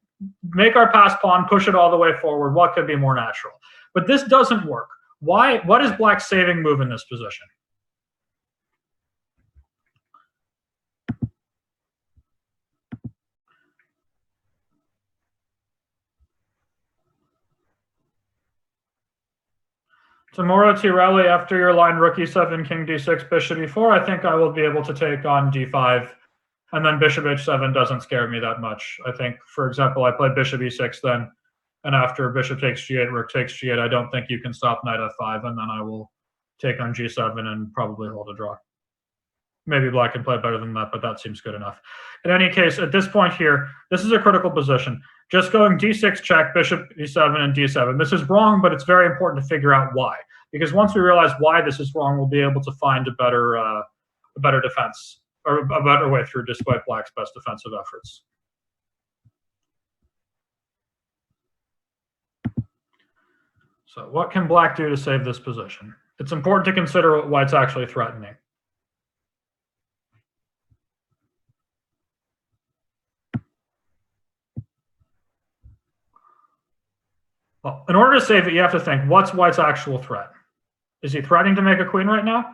make our pass pawn, push it all the way forward. What could be more natural? But this doesn't work. Why? What is black's saving move in this position? Tomorrow, Tirelli, after your line rook e7, king d6, bishop e4, I think I will be able to take on d5, and then bishop h7 doesn't scare me that much. I think, for example, I play bishop e6 then, and after bishop takes g8, rook takes g8, I don't think you can stop knight f5, and then I will take on g7 and probably hold a draw. Maybe black can play better than that, but that seems good enough. In any case, at this point here, this is a critical position. Just going d6 check, bishop e7, and d7. This is wrong, but it's very important to figure out why. Because once we realize why this is wrong, we'll be able to find a better defense, or a better way through despite black's best defensive efforts. So what can black do to save this position? It's important to consider what white's actually threatening. Well, in order to save it, you have to think, what's white's actual threat? Is he threatening to make a queen right now?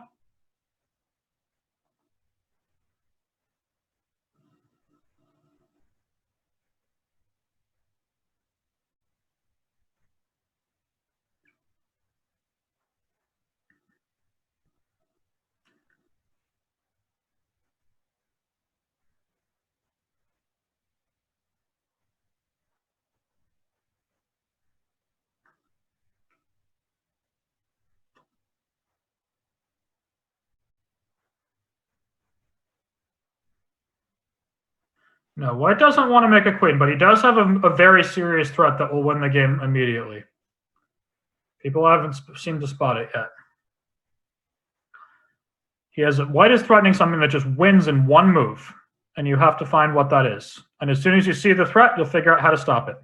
No, white doesn't want to make a queen, but he does have a very serious threat that will win the game immediately. People haven't seemed to spot it yet. White is threatening something that just wins in one move, and you have to find what that is. And as soon as you see the threat, you'll figure out how to stop it.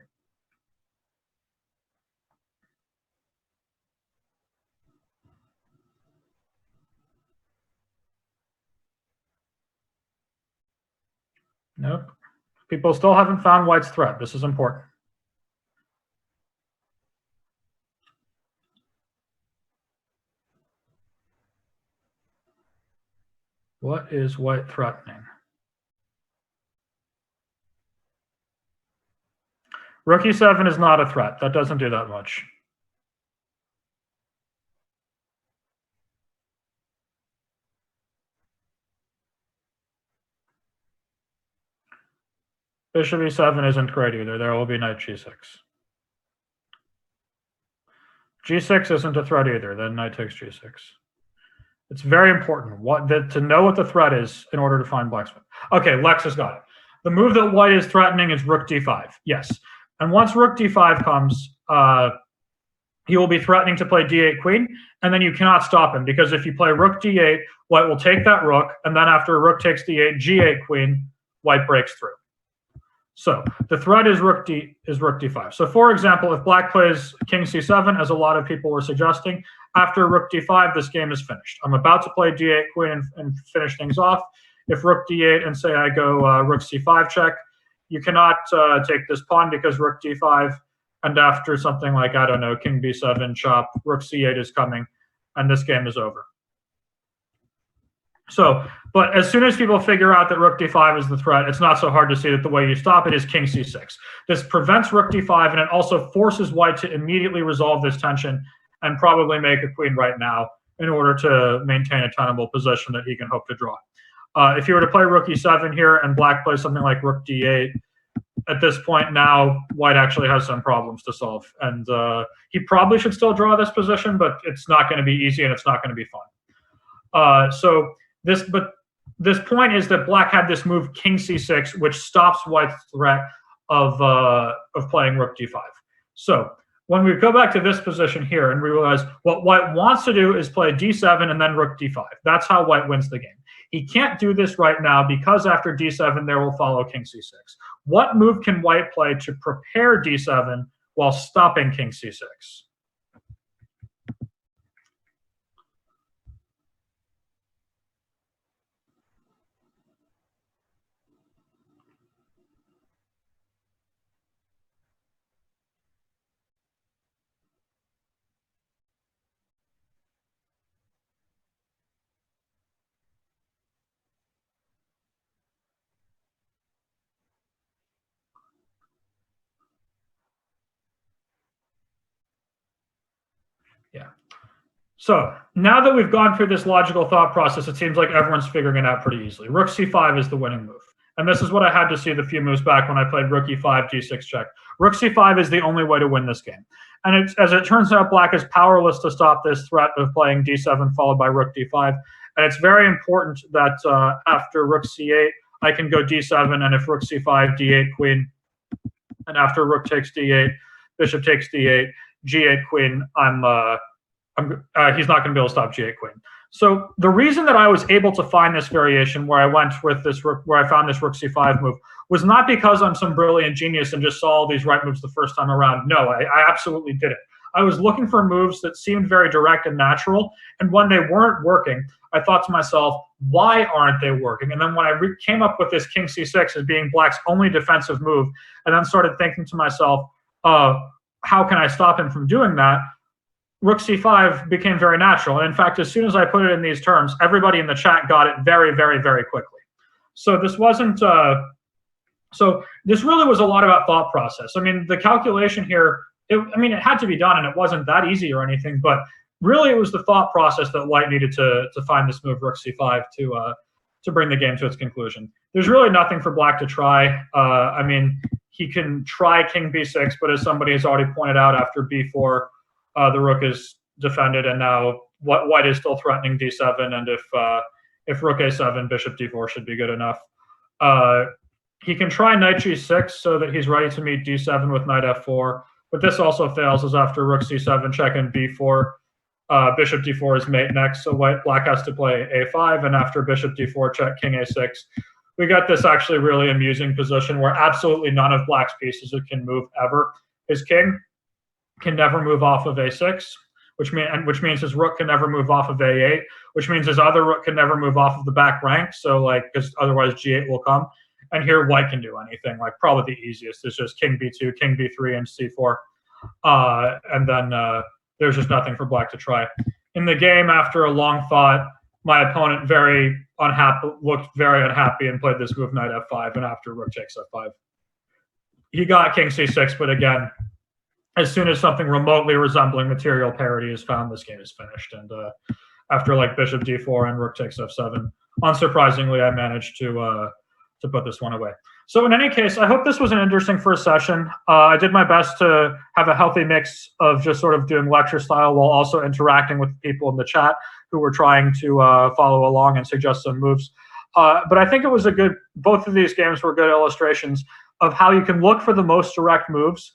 Nope. People still haven't found white's threat. This is important. What is white threatening? Rook e7 is not a threat. That doesn't do that much. Bishop e7 isn't great either. There will be knight g6. G6 isn't a threat either. Then knight takes g6. It's very important to know what the threat is in order to find black's move. Okay, Lex has got it. The move that white is threatening is rook d5. Yes. And once rook d5 comes, he will be threatening to play d8 queen, and then you cannot stop him, because if you play rook d8, white will take that rook, and then after rook takes d8, g8 queen, white breaks through. So the threat is rook d5. So for example, if black plays king c7, as a lot of people were suggesting, after rook d5, this game is finished. I'm about to play d8 queen and finish things off. If rook d8 and say I go rook c5 check, you cannot take this pawn because rook d5, and after something like, I don't know, king b7 chop, rook c8 is coming, and this game is over. So, but as soon as people figure out that rook d5 is the threat, it's not so hard to see that the way you stop it is king c6. This prevents rook d5, and it also forces white to immediately resolve this tension and probably make a queen right now in order to maintain a tenable position that he can hope to draw. If you were to play rook e7 here and black plays something like rook d8, at this point now, white actually has some problems to solve. And he probably should still draw this position, but it's not going to be easy and it's not going to be fun. This point is that black had this move king c6, which stops white's threat of playing rook d5. So when we go back to this position here and we realize what white wants to do is play d7 and then rook d5. That's how white wins the game. He can't do this right now because after d7 there will follow king c6. What move can white play to prepare d7 while stopping king c6? Yeah. So now that we've gone through this logical thought process, it seems like everyone's figuring it out pretty easily. Rook c5 is the winning move. And this is what I had to see the few moves back when I played rook e5, g6 check. Rook c5 is the only way to win this game. And as it turns out, black is powerless to stop this threat of playing d7 followed by rook d5. And it's very important that after rook c8, I can go d7, and if rook c5, d8 queen, and after rook takes d8, bishop takes d8, g8 queen, he's not going to be able to stop g8 queen. So the reason that I was able to find this variation where I went with this where I found this rook c5 move was not because I'm some brilliant genius and just saw all these right moves the first time around. No, I absolutely didn't. I was looking for moves that seemed very direct and natural, and when they weren't working, I thought to myself, why aren't they working? And then when I came up with this king c6 as being black's only defensive move, and then started thinking to myself, how can I stop him from doing that? Rook c5 became very natural. And in fact, as soon as I put it in these terms, everybody in the chat got it very, very, very quickly. So this wasn't, so this really was a lot about thought process. I mean, the calculation here, it had to be done and it wasn't that easy or anything, but really it was the thought process that white needed to find this move rook c5 to bring the game to its conclusion. There's really nothing for black to try. I mean, he can try king b6, but as somebody has already pointed out, after b4, the rook is defended, and now white is still threatening d7. And if rook a7, bishop d4 should be good enough. He can try knight g6 so that he's ready to meet d7 with knight f4, but this also fails, as after rook c7 check and b4, bishop d4 is mate next, so black has to play a5, and after bishop d4 check king a6, we got this actually really amusing position where absolutely none of black's pieces can move ever. His king can never move off of a6, which means his rook can never move off of a8, which means his other rook can never move off of the back rank, so because otherwise g8 will come. And here white can do anything. Like probably the easiest is just king b2, king b3, and c4. And then there's just nothing for black to try. In the game, after a long thought, my opponent looked very unhappy and played this move knight f5, and after rook takes f5. He got king c6, but again, as soon as something remotely resembling material parity is found, this game is finished. And after like bishop d4 and rook takes f7, unsurprisingly, I managed to to put this one away. So in any case, I hope this was an interesting first session. I did my best to have a healthy mix of just sort of doing lecture style while also interacting with people in the chat who were trying to follow along and suggest some moves. But I think it was both of these games were good illustrations of how you can look for the most direct moves,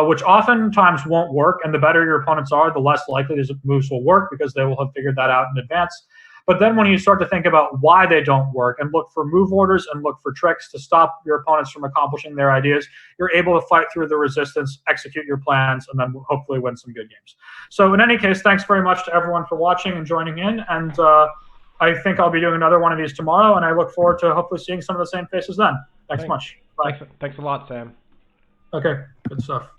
which oftentimes won't work. And the better your opponents are, the less likely these moves will work because they will have figured that out in advance. But then when you start to think about why they don't work and look for move orders and look for tricks to stop your opponents from accomplishing their ideas, you're able to fight through the resistance, execute your plans, and then hopefully win some good games. So in any case, thanks very much to everyone for watching and joining in. And I think I'll be doing another one of these tomorrow, and I look forward to hopefully seeing some of the same faces then. Thanks much. Bye. Thanks a lot, Sam. Okay, good stuff.